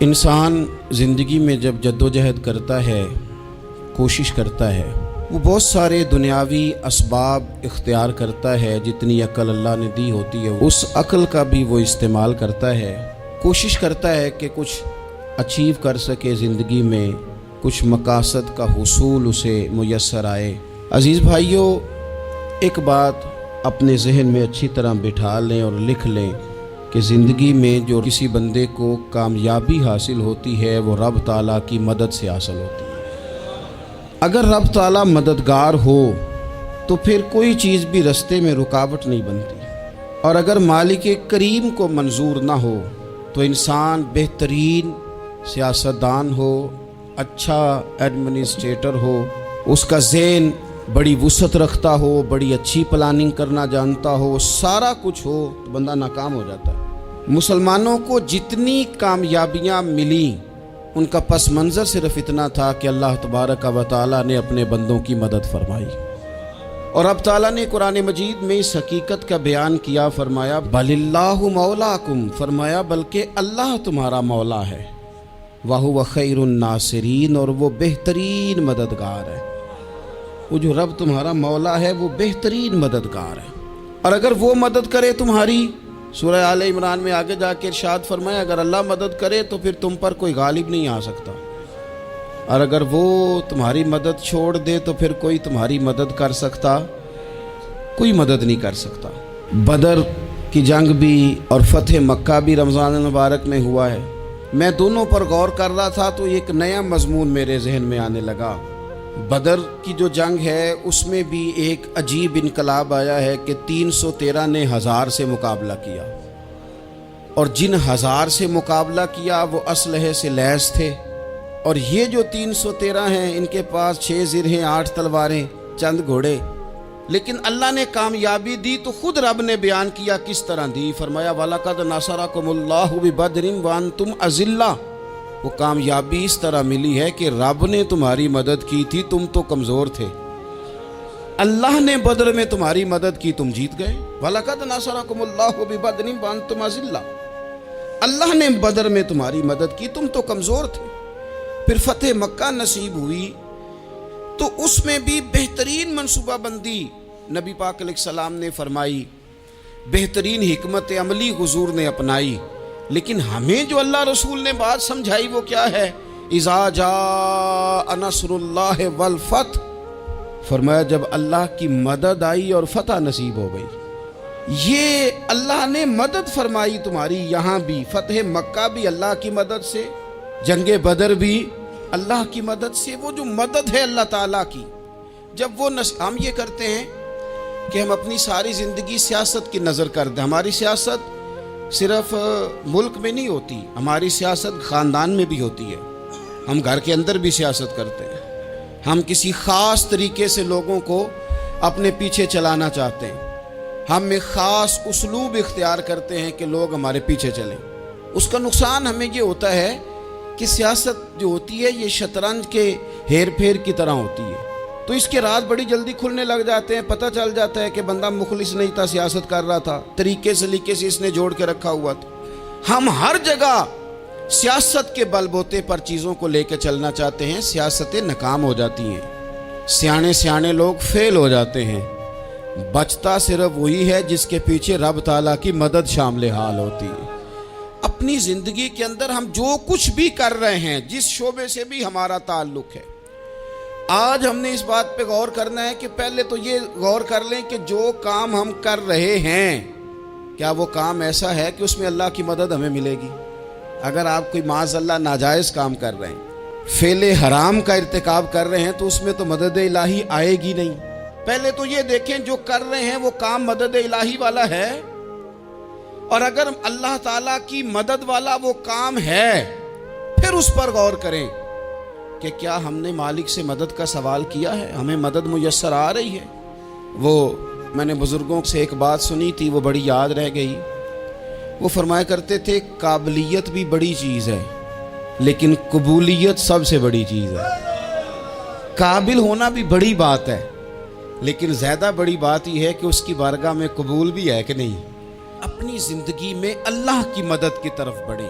انسان زندگی میں جب جدوجہد کرتا ہے، کوشش کرتا ہے، وہ بہت سارے دنیاوی اسباب اختیار کرتا ہے۔ جتنی عقل اللہ نے دی ہوتی ہے اس عقل کا بھی وہ استعمال کرتا ہے، کوشش کرتا ہے کہ کچھ اچیو کر سکے زندگی میں، کچھ مقاصد کا حصول اسے میسر آئے۔ عزیز بھائیوں، ایک بات اپنے ذہن میں اچھی طرح بٹھا لیں اور لکھ لیں کہ زندگی میں جو کسی بندے کو کامیابی حاصل ہوتی ہے وہ رب تعالیٰ کی مدد سے حاصل ہوتی ہے۔ اگر رب تعالیٰ مددگار ہو تو پھر کوئی چیز بھی رستے میں رکاوٹ نہیں بنتی، اور اگر مالک کریم کو منظور نہ ہو تو انسان بہترین سیاستدان ہو، اچھا ایڈمنسٹریٹر ہو، اس کا ذہن بڑی وسعت رکھتا ہو، بڑی اچھی پلاننگ کرنا جانتا ہو، سارا کچھ ہو، تو بندہ ناکام ہو جاتا ہے۔ مسلمانوں کو جتنی کامیابیاں ملیں ان کا پس منظر صرف اتنا تھا کہ اللہ تبارک و تعالیٰ نے اپنے بندوں کی مدد فرمائی، اور اب تعالیٰ نے قرآن مجید میں اس حقیقت کا بیان کیا، فرمایا بل اللہ مولاکم، فرمایا بلکہ اللہ تمہارا مولا ہے، وَهُوَ خَيْرُ النَّاصِرِينَ، اور وہ بہترین مددگار ہے۔ وہ جو رب تمہارا مولا ہے وہ بہترین مددگار ہے، اور اگر وہ مدد کرے تمہاری، سورہ آل عمران میں آگے جا کے ارشاد فرمایا اگر اللہ مدد کرے تو پھر تم پر کوئی غالب نہیں آ سکتا، اور اگر وہ تمہاری مدد چھوڑ دے تو پھر کوئی تمہاری مدد کر سکتا، کوئی مدد نہیں کر سکتا۔ بدر کی جنگ بھی اور فتح مکہ بھی رمضان المبارک میں ہوا ہے۔ میں دونوں پر غور کر رہا تھا تو ایک نیا مضمون میرے ذہن میں آنے لگا۔ بدر کی جو جنگ ہے اس میں بھی ایک عجیب انقلاب آیا ہے کہ 313 نے 1000 سے مقابلہ کیا، اور جن 1000 سے مقابلہ کیا وہ اسلحے سے لیس تھے، اور یہ جو 313 ہیں ان کے پاس 6 زرہیں، 8 تلواریں، چند گھوڑے، لیکن اللہ نے کامیابی دی تو خود رب نے بیان کیا کس طرح دی، فرمایا وَلَقَدْ نَصَرَكُمُ اللَّهُ بِبَدْرٍ وَأَنْتُمْ أَذِلَّةٌ۔ وہ کامیابی اس طرح ملی ہے کہ رب نے تمہاری مدد کی تھی، تم تو کمزور تھے، اللہ نے بدر میں تمہاری مدد کی، تم جیت گئے۔ وَلَقَدْ نَصَرَكُمُ اللَّهُ بِبَدْرٍ وَأَنْتُمْ أَذِلَّةٌ، اللہ نے بدر میں تمہاری مدد کی، تم تو کمزور تھے۔ پھر فتح مکہ نصیب ہوئی تو اس میں بھی بہترین منصوبہ بندی نبی پاک علیہ السلام نے فرمائی، بہترین حکمت عملی حضور نے اپنائی، لیکن ہمیں جو اللہ رسول نے بات سمجھائی وہ کیا ہے؟ اذا جاء نصر اللہ والفتح، فرمایا جب اللہ کی مدد آئی اور فتح نصیب ہو گئی۔ یہ اللہ نے مدد فرمائی تمہاری، یہاں بھی فتح مکہ بھی اللہ کی مدد سے، جنگ بدر بھی اللہ کی مدد سے۔ وہ جو مدد ہے اللہ تعالیٰ کی، جب وہ ہم یہ کرتے ہیں کہ ہم اپنی ساری زندگی سیاست کی نظر کر دیں، ہماری سیاست صرف ملک میں نہیں ہوتی، ہماری سیاست خاندان میں بھی ہوتی ہے، ہم گھر کے اندر بھی سیاست کرتے ہیں، ہم کسی خاص طریقے سے لوگوں کو اپنے پیچھے چلانا چاہتے ہیں، ہم ایک خاص اسلوب اختیار کرتے ہیں کہ لوگ ہمارے پیچھے چلیں۔ اس کا نقصان ہمیں یہ ہوتا ہے کہ سیاست جو ہوتی ہے یہ شطرنج کے ہیر پھیر کی طرح ہوتی ہے، تو اس کے راز بڑی جلدی کھلنے لگ جاتے ہیں، پتہ چل جاتا ہے کہ بندہ مخلص نہیں تھا، سیاست کر رہا تھا، طریقے سلیقے سے اس نے جوڑ کے رکھا ہوا تھا۔ ہم ہر جگہ سیاست کے بل بوتے پر چیزوں کو لے کے چلنا چاہتے ہیں، سیاستیں ناکام ہو جاتی ہیں، سیانے لوگ فیل ہو جاتے ہیں، بچتا صرف وہی ہے جس کے پیچھے رب تعالیٰ کی مدد شامل حال ہوتی ہے۔ اپنی زندگی کے اندر ہم جو کچھ بھی کر رہے ہیں، جس شعبے سے بھی ہمارا تعلق ہے، آج ہم نے اس بات پہ غور کرنا ہے کہ پہلے تو یہ غور کر لیں کہ جو کام ہم کر رہے ہیں کیا وہ کام ایسا ہے کہ اس میں اللہ کی مدد ہمیں ملے گی؟ اگر آپ کوئی معاذ اللہ ناجائز کام کر رہے ہیں، فعل حرام کا ارتکاب کر رہے ہیں، تو اس میں تو مدد الہی آئے گی نہیں۔ پہلے تو یہ دیکھیں جو کر رہے ہیں وہ کام مدد الہی والا ہے، اور اگر اللہ تعالیٰ کی مدد والا وہ کام ہے پھر اس پر غور کریں کہ کیا ہم نے مالک سے مدد کا سوال کیا ہے، ہمیں مدد میسر آ رہی ہے۔ وہ میں نے بزرگوں سے ایک بات سنی تھی، وہ بڑی یاد رہ گئی۔ وہ فرمایا کرتے تھے قابلیت بھی بڑی چیز ہے لیکن قبولیت سب سے بڑی چیز ہے۔ قابل ہونا بھی بڑی بات ہے لیکن زیادہ بڑی بات یہ ہے کہ اس کی بارگاہ میں قبول بھی ہے کہ نہیں۔ اپنی زندگی میں اللہ کی مدد کی طرف بڑھیں،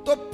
تو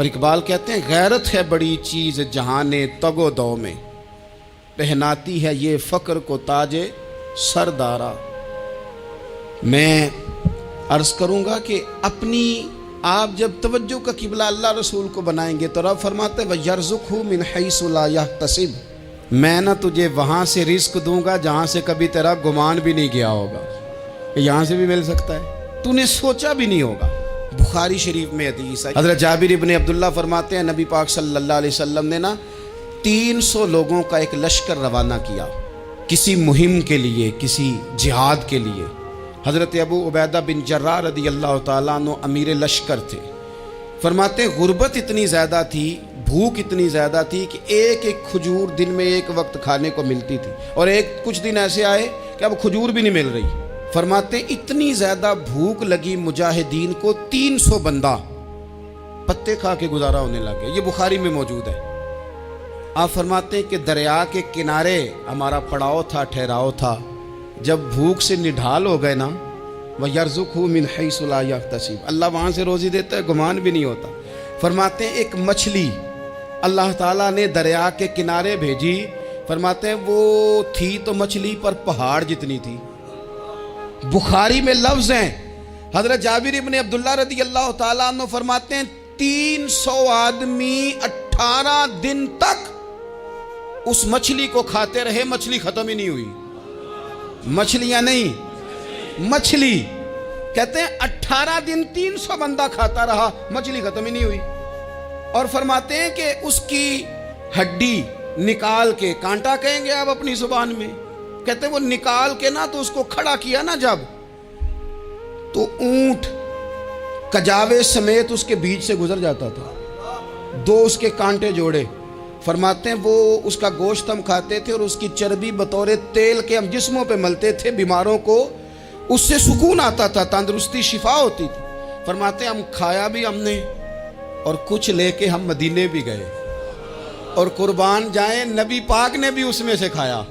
اور اقبال کہتے ہیں غیرت ہے بڑی چیز جہان تگ و دو میں، پہناتی ہے یہ فقر کو تاج سردارا۔ میں عرض کروں گا کہ اپنی آپ جب توجہ کا قبلہ اللہ رسول کو بنائیں گے تو رب فرماتے وَيَرْزُقْهُ مِنْ حَيْثُ لَا يَحْتَسِبُ، میں نہ تجھے وہاں سے رزق دوں گا جہاں سے کبھی تیرا گمان بھی نہیں گیا ہوگا، یہاں سے بھی مل سکتا ہے، تو نے سوچا بھی نہیں ہوگا۔ بخاری شریف میں حدیث ہے، حضرت جابر ابن عبداللہ فرماتے ہیں نبی پاک صلی اللہ علیہ وسلم نے نا 300 لوگوں کا ایک لشکر روانہ کیا کسی مہم کے لیے، کسی جہاد کے لیے۔ حضرت ابو عبیدہ بن جراح رضی اللہ تعالیٰ عنہ امیر لشکر تھے۔ فرماتے غربت اتنی زیادہ تھی، بھوک اتنی زیادہ تھی کہ ایک ایک کھجور دن میں ایک وقت کھانے کو ملتی تھی، اور کچھ دن ایسے آئے کہ اب کھجور بھی نہیں مل رہی۔ فرماتے اتنی زیادہ بھوک لگی مجاہدین کو 300 بندہ پتے کھا کے گزارا ہونے لگے، یہ بخاری میں موجود ہے۔ آپ فرماتے ہیں کہ دریا کے کنارے ہمارا پڑاؤ تھا، ٹھہراؤ تھا، جب بھوک سے نڈھال ہو گئے نا وَيَرْزُقْهُ مِنْ حَيْثُ لَا يَحْتَسِبُ، اللہ وہاں سے روزی دیتا ہے، گمان بھی نہیں ہوتا۔ فرماتے ہیں ایک مچھلی اللہ تعالیٰ نے دریا کے کنارے بھیجی، فرماتے ہیں وہ تھی تو مچھلی پر پہاڑ جتنی تھی۔ بخاری میں لفظ ہیں، حضرت جابر ابن عبداللہ رضی اللہ تعالیٰ عنہ فرماتے ہیں 300 آدمی 18 دن تک اس مچھلی کو کھاتے رہے، مچھلی ختم ہی نہیں ہوئی۔ مچھلیاں نہیں، مچھلی کہتے ہیں 18 دن 300 بندہ کھاتا رہا، مچھلی ختم ہی نہیں ہوئی۔ اور فرماتے ہیں کہ اس کی ہڈی نکال کے، کانٹا کہیں گے آپ اپنی زبان میں، کہتے ہیں وہ نکال کے نا تو اس کو کھڑا کیا نا جب، تو اونٹ کجاوے سمیت اس کے بیچ سے گزر جاتا تھا، 2 اس کے کانٹے جوڑے۔ فرماتے ہیں وہ اس کا گوشت ہم کھاتے تھے اور اس کی چربی بطور تیل کے ہم جسموں پہ ملتے تھے، بیماروں کو اس سے سکون آتا تھا، تندرستی شفا ہوتی تھی۔ فرماتے ہیں ہم کھایا بھی ہم نے، اور کچھ لے کے ہم مدینے بھی گئے، اور قربان جائیں نبی پاک نے بھی اس میں سے کھایا۔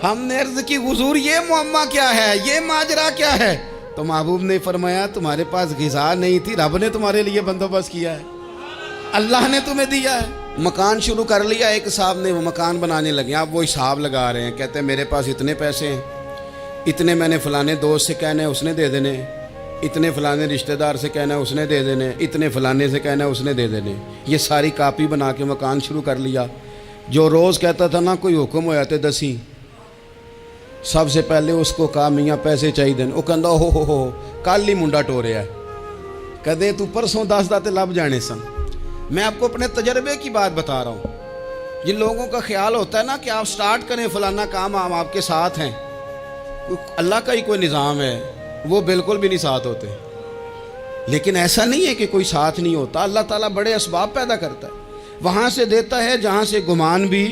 ہم نے عرض کی حضور یہ معمہ کیا ہے، یہ ماجرا کیا ہے؟ تو محبوب نے فرمایا تمہارے پاس غذا نہیں تھی، رب نے تمہارے لیے بندوبست کیا ہے، اللہ نے تمہیں دیا ہے۔ مکان شروع کر لیا، ایک صاحب نے وہ مکان بنانے لگے، آپ وہ حساب لگا رہے ہیں، کہتے ہیں میرے پاس اتنے پیسے ہیں، اتنے میں نے فلانے دوست سے کہنا ہے اس نے دے دینے، اتنے فلانے رشتہ دار سے کہنا ہے اس نے دے دینے، اتنے فلانے سے کہنا ہے اس نے دے دینے۔ یہ ساری کاپی بنا کے مکان شروع کر لیا۔ جو روز کہتا تھا نا کوئی حکم ہو جاتے 10 سب سے پہلے اس کو کہا میاں پیسے چاہیے دین، وہ کہندا ہو کل ہی منڈا ٹوریا ہے، کہتے تو پرسوں 10 داتے لب جانے سن۔ میں آپ کو اپنے تجربے کی بات بتا رہا ہوں۔ جن لوگوں کا خیال ہوتا ہے نا کہ آپ سٹارٹ کریں فلانا کام، ہم آپ کے ساتھ ہیں، اللہ کا ہی کوئی نظام ہے، وہ بالکل بھی نہیں ساتھ ہوتے۔ لیکن ایسا نہیں ہے کہ کوئی ساتھ نہیں ہوتا، اللہ تعالیٰ بڑے اسباب پیدا کرتا ہے، وہاں سے دیتا ہے جہاں سے گمان بھی۔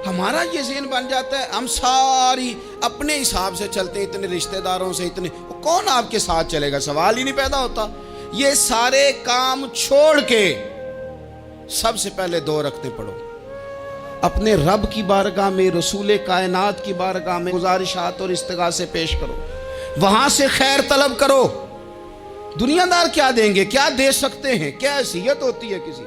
ہمارا یہ ذہن بن جاتا ہے ہم ساری اپنے حساب سے چلتے ہیں، اتنے رشتہ داروں سے، اتنے کون آپ کے ساتھ چلے گا، سوال ہی نہیں پیدا ہوتا۔ یہ سارے کام چھوڑ کے سب سے پہلے 2 رکعتیں پڑھو، اپنے رب کی بارگاہ میں، رسول کائنات کی بارگاہ میں گزارشات اور استغاثے پیش کرو، وہاں سے خیر طلب کرو۔ دنیا دار کیا دیں گے، کیا دے سکتے ہیں، کیا حیثیت ہوتی ہے کسی،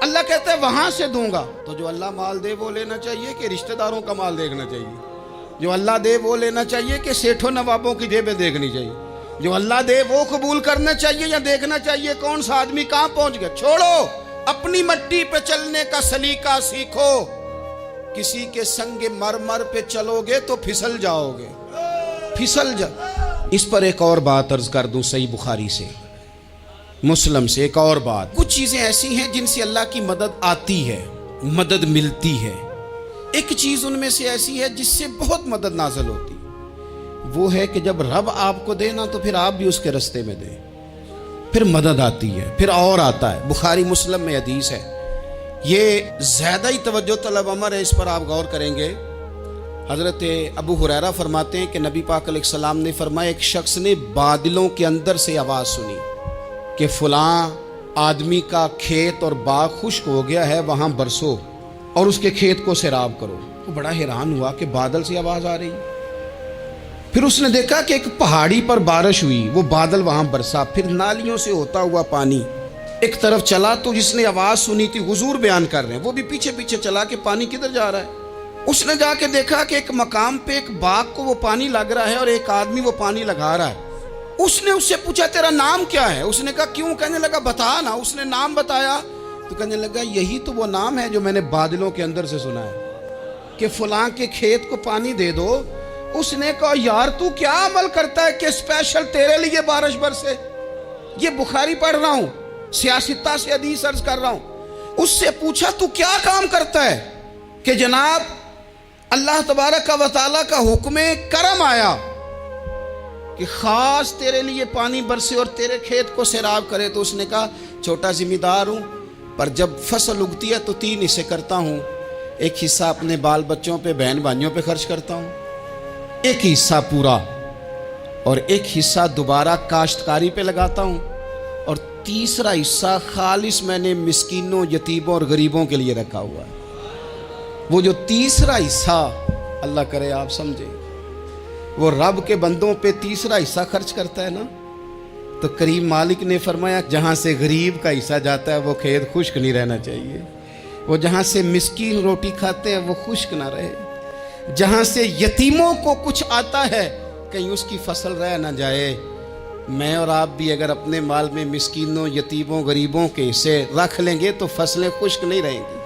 اللہ کہتا ہے وہاں سے دوں گا۔ تو جو اللہ مال دے وہ لینا چاہیے کہ رشتہ داروں کا مال دیکھنا چاہیے؟ جو اللہ دے وہ لینا چاہیے کہ سیٹھوں نوابوں کی جیبیں دیکھنی چاہیے؟ جو اللہ دے وہ قبول کرنا چاہیے یا دیکھنا چاہیے کون سا آدمی کہاں پہنچ گیا؟ چھوڑو، اپنی مٹی پہ چلنے کا سلیقہ سیکھو۔ کسی کے سنگ مرمر پہ چلو گے تو پھسل جاؤ گے، پھسل جا۔ اس پر ایک اور بات عرض کر دوں، صحیح بخاری سے، مسلم سے ایک اور بات۔ کچھ چیزیں ایسی ہیں جن سے اللہ کی مدد آتی ہے، مدد ملتی ہے۔ ایک چیز ان میں سے ایسی ہے جس سے بہت مدد نازل ہوتی، وہ ہے کہ جب رب آپ کو دے نا تو پھر آپ بھی اس کے رستے میں دیں، پھر مدد آتی ہے، پھر اور آتا ہے۔ بخاری مسلم میں حدیث ہے، یہ زیادہ ہی توجہ طلب امر ہے، اس پر آپ غور کریں گے۔ حضرت ابو ہریرہ فرماتے ہیں کہ نبی پاک علیہ السلام نے فرمایا ایک شخص نے بادلوں کے اندر سے آواز سنی کہ فلاں آدمی کا کھیت اور باغ خشک ہو گیا ہے، وہاں برسو اور اس کے کھیت کو سیراب کرو۔ وہ بڑا حیران ہوا کہ بادل سے آواز آ رہی۔ پھر اس نے دیکھا کہ ایک پہاڑی پر بارش ہوئی، وہ بادل وہاں برسا، پھر نالیوں سے ہوتا ہوا پانی ایک طرف چلا تو جس نے آواز سنی تھی حضور بیان کر رہے ہیں، وہ بھی پیچھے پیچھے چلا کہ پانی کدھر جا رہا ہے۔ اس نے جا کے دیکھا کہ ایک مقام پہ ایک باغ کو وہ پانی لگ رہا ہے اور ایک آدمی وہ پانی لگا رہا ہے۔ اس نے اس سے پوچھا تیرا نام کیا ہے؟ اس نے کہا کیوں؟ کہنے لگا بتا نا۔ اس نے نام بتایا تو کہنے لگا یہی تو وہ نام ہے جو میں نے بادلوں کے اندر سے سنا ہے کہ فلاں کے کھیت کو پانی دے دو۔ اس نے کہا یار تو کیا عمل کرتا ہے کہ اسپیشل تیرے لیے بارش برسے؟ یہ بخاری پڑھ رہا ہوں، سیاستہ سے حدیث عرض کر رہا ہوں۔ اس سے پوچھا تو کیا کام کرتا ہے کہ جناب اللہ تبارک و تعالیٰ کا حکم کرم آیا کہ خاص تیرے لیے پانی برسے اور تیرے کھیت کو سیراب کرے؟ تو اس نے کہا چھوٹا ذمہ دار ہوں، پر جب فصل اگتی ہے تو 3 حصے کرتا ہوں۔ ایک حصہ اپنے بال بچوں پہ، بہن بھائیوں پہ خرچ کرتا ہوں، ایک حصہ پورا، اور ایک حصہ دوبارہ کاشتکاری پہ لگاتا ہوں، اور تیسرا حصہ خالص میں نے مسکینوں، یتیموں اور غریبوں کے لیے رکھا ہوا ہے۔ وہ جو تیسرا حصہ اللہ کرے آپ سمجھیں، وہ رب کے بندوں پہ تیسرا حصہ خرچ کرتا ہے نا، تو کریم مالک نے فرمایا جہاں سے غریب کا حصہ جاتا ہے وہ کھیت خشک نہیں رہنا چاہیے، وہ جہاں سے مسکین روٹی کھاتے ہیں وہ خشک نہ رہے، جہاں سے یتیموں کو کچھ آتا ہے کہیں اس کی فصل رہ نہ جائے۔ میں اور آپ بھی اگر اپنے مال میں مسکینوں، یتیموں، غریبوں کے حصے رکھ لیں گے تو فصلیں خشک نہیں رہیں گی،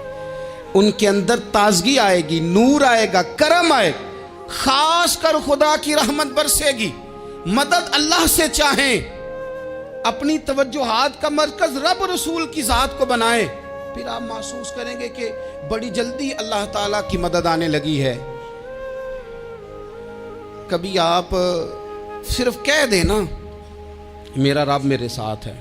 ان کے اندر تازگی آئے گی، نور آئے گا، کرم آئے گا، خاص کر خدا کی رحمت برسے گی۔ مدد اللہ سے چاہیں، اپنی توجہات کا مرکز رب رسول کی ذات کو بنائیں، پھر آپ محسوس کریں گے کہ بڑی جلدی اللہ تعالیٰ کی مدد آنے لگی ہے۔ کبھی آپ صرف کہہ دیں نا میرا رب میرے ساتھ ہے،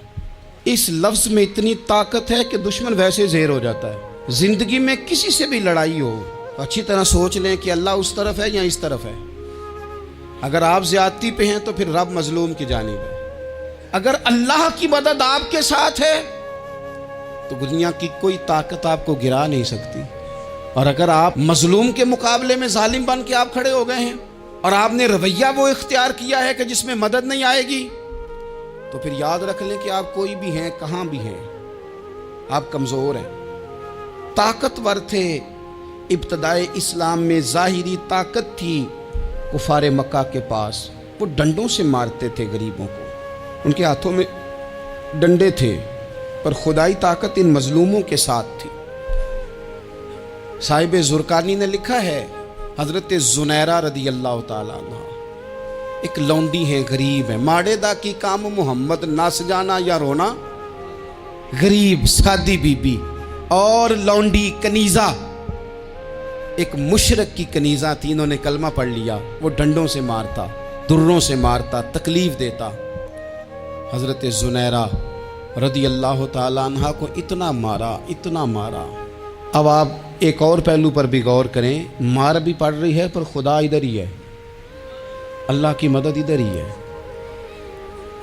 اس لفظ میں اتنی طاقت ہے کہ دشمن ویسے زہر ہو جاتا ہے۔ زندگی میں کسی سے بھی لڑائی ہو تو اچھی طرح سوچ لیں کہ اللہ اس طرف ہے یا اس طرف ہے۔ اگر آپ زیادتی پہ ہیں تو پھر رب مظلوم کی جانب ہے۔ اگر اللہ کی مدد آپ کے ساتھ ہے تو دنیا کی کوئی طاقت آپ کو گرا نہیں سکتی، اور اگر آپ مظلوم کے مقابلے میں ظالم بن کے آپ کھڑے ہو گئے ہیں اور آپ نے رویہ وہ اختیار کیا ہے کہ جس میں مدد نہیں آئے گی، تو پھر یاد رکھ لیں کہ آپ کوئی بھی ہیں، کہاں بھی ہیں، آپ کمزور ہیں۔ طاقتور تھے ابتدائے اسلام میں، ظاہری طاقت تھی کفار مکہ کے پاس، وہ ڈنڈوں سے مارتے تھے غریبوں کو، ان کے ہاتھوں میں ڈنڈے تھے، پر خدائی طاقت ان مظلوموں کے ساتھ تھی۔ صاحب زرقانی نے لکھا ہے حضرت زنیرہ رضی اللہ تعالیٰ عنہ ایک لونڈی ہے، غریب ہے، ماڑے دا کی کام محمد نس جانا یا رونا، غریب سادی بی بی اور لونڈی کنیزہ، ایک مشرک کی کنیزہ تھی، انہوں نے کلمہ پڑھ لیا، وہ ڈنڈوں سے مارتا، دروں سے مارتا، تکلیف دیتا۔ حضرت زنیرہ رضی اللہ تعالیٰ عنہ کو اتنا مارا، اتنا مارا۔ اب آپ ایک اور پہلو پر بھی غور کریں، مار بھی پڑ رہی ہے پر خدا ادھر ہی ہے، اللہ کی مدد ادھر ہی ہے۔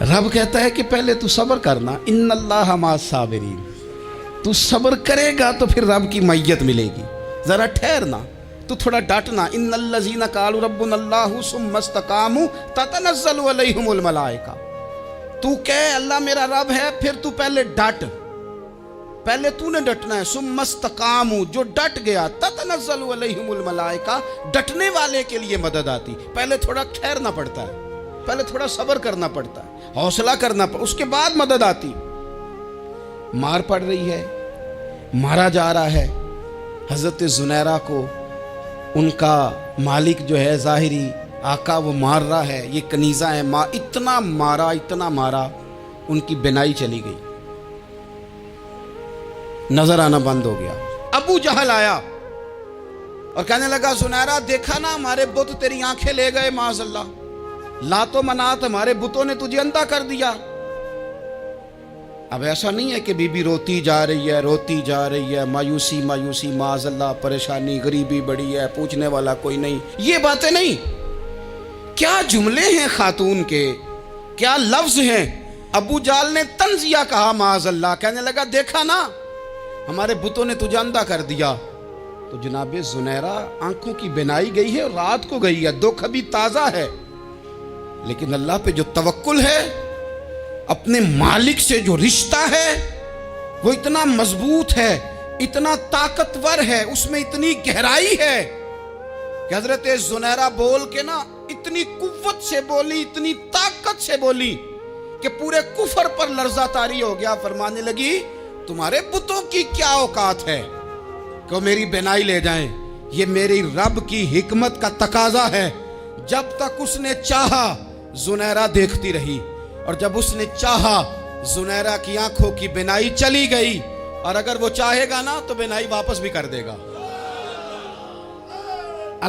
رب کہتا ہے کہ پہلے تو صبر کرنا، ان اللہ مع الصابرین، تو صبر کرے گا تو پھر رب کی معیت ملے گی، ذرا ٹھہرنا، تو تھوڑا ڈٹنا۔ ان الذین قالوا ربنا اللہ ثم استقاموا تتنزل علیہم الملائکہ، تو کہے اللہ میرا رب ہے، پھر تو پہلے ڈٹ، پہلے تو نے ڈٹنا ہے۔ ثم استقاموا، جو ڈٹ گیا، تتنزل علیہم الملائکہ، ڈٹنے والے کے لیے مدد آتی، پہلے تھوڑا ٹھہرنا پڑتا ہے، پہلے تھوڑا صبر کرنا پڑتا ہے، حوصلہ کرنا پڑتا، اس کے بعد مدد آتی۔ مار پڑ رہی ہے، مارا جا رہا ہے حضرت زنیرہ کو، ان کا مالک جو ہے ظاہری آقا وہ مار رہا ہے، یہ کنیزہ ہے، اتنا مارا، اتنا مارا، ان کی بینائی چلی گئی، نظر آنا بند ہو گیا۔ ابو جہل آیا اور کہنے لگا زنیرہ دیکھا نا ہمارے بت تیری آنکھیں لے گئے، معاذ اللہ، لات و منات ہمارے بتوں نے تجھے اندھا کر دیا۔ اب ایسا نہیں ہے کہ بی بی روتی جا رہی ہے، روتی جا رہی ہے، مایوسی مایوسی، معاذ اللہ، پریشانی، غریبی بڑی ہے، پوچھنے والا کوئی نہیں، یہ باتیں نہیں۔ کیا جملے ہیں خاتون کے، کیا لفظ ہیں۔ ابو جہل نے تنزیہ کہا، معاذ اللہ، کہنے لگا دیکھا نا ہمارے بتوں نے تجھے اندھا کر دیا۔ تو جناب زنیرہ آنکھوں کی بینائی گئی ہے اور رات کو گئی ہے، دکھ ابھی تازہ ہے، لیکن اللہ پہ جو توکل ہے، اپنے مالک سے جو رشتہ ہے، وہ اتنا مضبوط ہے، اتنا طاقتور ہے، اس میں اتنی گہرائی ہے کہ حضرت زنیرہ بول کے نا اتنی قوت سے بولی، اتنی طاقت سے بولی کہ پورے کفر پر لرزہ طاری ہو گیا۔ فرمانے لگی تمہارے بتوں کی کیا اوقات ہے کہ وہ میری بینائی لے جائیں؟ یہ میری رب کی حکمت کا تقاضا ہے۔ جب تک اس نے چاہا زنیرہ دیکھتی رہی، اور جب اس نے چاہا زنیرہ کی آنکھوں کی بینائی چلی گئی، اور اگر وہ چاہے گا نا تو بینائی واپس بھی کر دے گا۔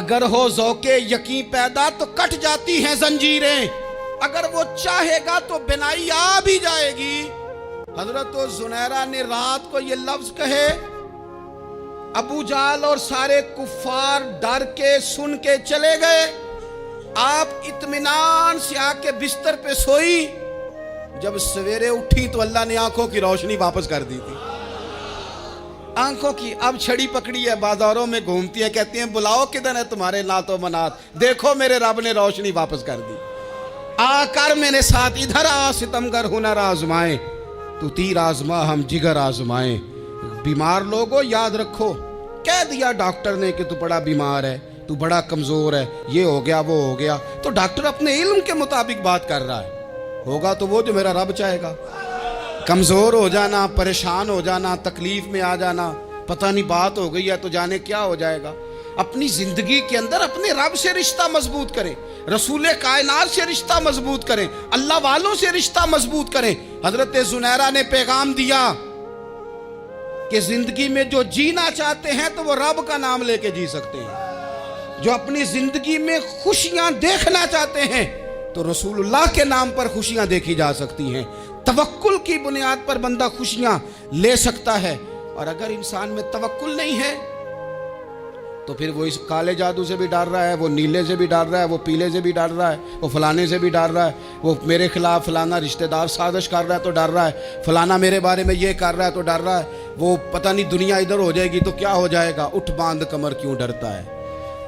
اگر ہو ذوق یقین پیدا تو کٹ جاتی ہیں زنجیریں، اگر وہ چاہے گا تو بینائی آ بھی جائے گی۔ حضرت زنیرہ نے رات کو یہ لفظ کہے، ابو جہل اور سارے کفار ڈر کے سن کے چلے گئے، آپ اطمینان سے آ کے بستر پہ سوئی۔ جب سویرے اٹھی تو اللہ نے آنکھوں کی روشنی واپس کر دی تھی۔ آنکھوں کی اب چھڑی پکڑی ہے، بازاروں میں گھومتی ہے، کہتی ہیں بلاؤ کدھر ہے تمہارے نات و منات، دیکھو میرے رب نے روشنی واپس کر دی۔ آ کر میرے ساتھ ادھر آ، ستمگر ہنر آزمائیں، تو تیر آزما ہم جگر آزمائیں۔ بیمار لوگوں یاد رکھو، کہہ دیا ڈاکٹر نے کہ تو بڑا بیمار ہے، تو بڑا کمزور ہے، یہ ہو گیا وہ ہو گیا، تو ڈاکٹر اپنے علم کے مطابق بات کر رہا ہے، ہوگا تو وہ جو میرا رب چاہے گا۔ کمزور ہو جانا، پریشان ہو جانا، تکلیف میں آ جانا، پتہ نہیں بات ہو گئی ہے تو جانے کیا ہو جائے گا۔ اپنی زندگی کے اندر اپنے رب سے رشتہ مضبوط کریں، رسول کائنات سے رشتہ مضبوط کریں، اللہ والوں سے رشتہ مضبوط کریں۔ حضرت زنیرہ نے پیغام دیا کہ زندگی میں جو جینا چاہتے ہیں تو وہ رب کا نام لے کے جی سکتے ہیں، جو اپنی زندگی میں خوشیاں دیکھنا چاہتے ہیں تو رسول اللہ کے نام پر خوشیاں دیکھی جا سکتی ہیں۔ توکل کی بنیاد پر بندہ خوشیاں لے سکتا ہے، اور اگر انسان میں توکل نہیں ہے تو پھر وہ اس کالے جادو سے بھی ڈر رہا ہے، وہ نیلے سے بھی ڈر رہا ہے، وہ پیلے سے بھی ڈر رہا ہے، وہ فلانے سے بھی ڈر رہا ہے، وہ میرے خلاف فلانا رشتہ دار سازش کر رہا ہے تو ڈر رہا ہے، فلانا میرے بارے میں یہ کر رہا ہے تو ڈر رہا ہے، وہ پتہ نہیں دنیا ادھر ہو جائے گی تو کیا ہو جائے گا، اٹھ باندھ کمر کیوں ڈرتا ہے،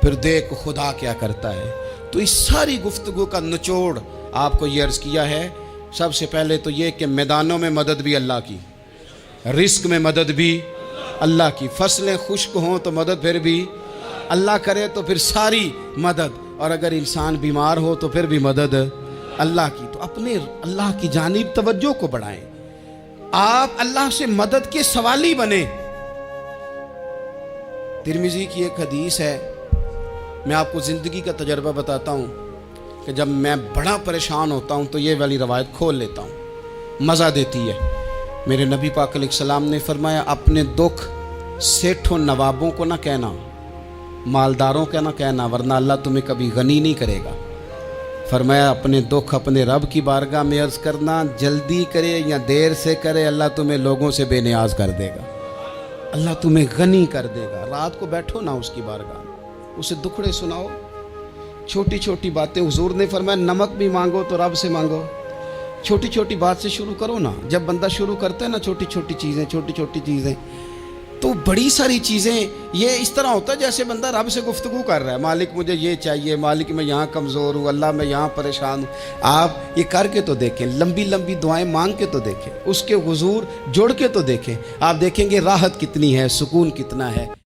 پھر دیکھ خدا کیا کرتا ہے۔ تو اس ساری گفتگو کا نچوڑ آپ کو یہ عرض کیا ہے، سب سے پہلے تو یہ کہ میدانوں میں مدد بھی اللہ کی، رزق میں مدد بھی اللہ کی، فصلیں خشک ہوں تو مدد پھر بھی اللہ کرے، تو پھر ساری مدد، اور اگر انسان بیمار ہو تو پھر بھی مدد اللہ کی۔ تو اپنے اللہ کی جانب توجہ کو بڑھائیں، آپ اللہ سے مدد کے سوالی بنیں۔ ترمذی کی ایک حدیث ہے، میں آپ کو زندگی کا تجربہ بتاتا ہوں کہ جب میں بڑا پریشان ہوتا ہوں تو یہ والی روایت کھول لیتا ہوں، مزہ دیتی ہے۔ میرے نبی پاک علیہ السلام نے فرمایا اپنے دکھ سیٹھوں نوابوں کو نہ کہنا، مالداروں کا نہ کہنا، ورنہ اللہ تمہیں کبھی غنی نہیں کرے گا۔ فرمایا اپنے دکھ اپنے رب کی بارگاہ میں عرض کرنا، جلدی کرے یا دیر سے کرے اللہ تمہیں لوگوں سے بے نیاز کر دے گا، اللہ تمہیں غنی کر دے گا۔ رات کو بیٹھو نا اس کی بارگاہ میں، اسے دکھڑے سناؤ، چھوٹی چھوٹی باتیں، حضور نے فرمایا نمک بھی مانگو تو رب سے مانگو، چھوٹی چھوٹی بات سے شروع کرو نا۔ جب بندہ شروع کرتا ہے نا چھوٹی چھوٹی چیزیں تو بڑی ساری چیزیں یہ اس طرح ہوتا ہے جیسے بندہ رب سے گفتگو کر رہا ہے، مالک مجھے یہ چاہیے، مالک میں یہاں کمزور ہوں، اللہ میں یہاں پریشان ہوں۔ آپ یہ کر کے تو دیکھیں، لمبی لمبی دعائیں مانگ کے تو دیکھیں، اس کے حضور جوڑ کے تو دیکھیں، آپ دیکھیں گے راحت کتنی ہے، سکون کتنا ہے۔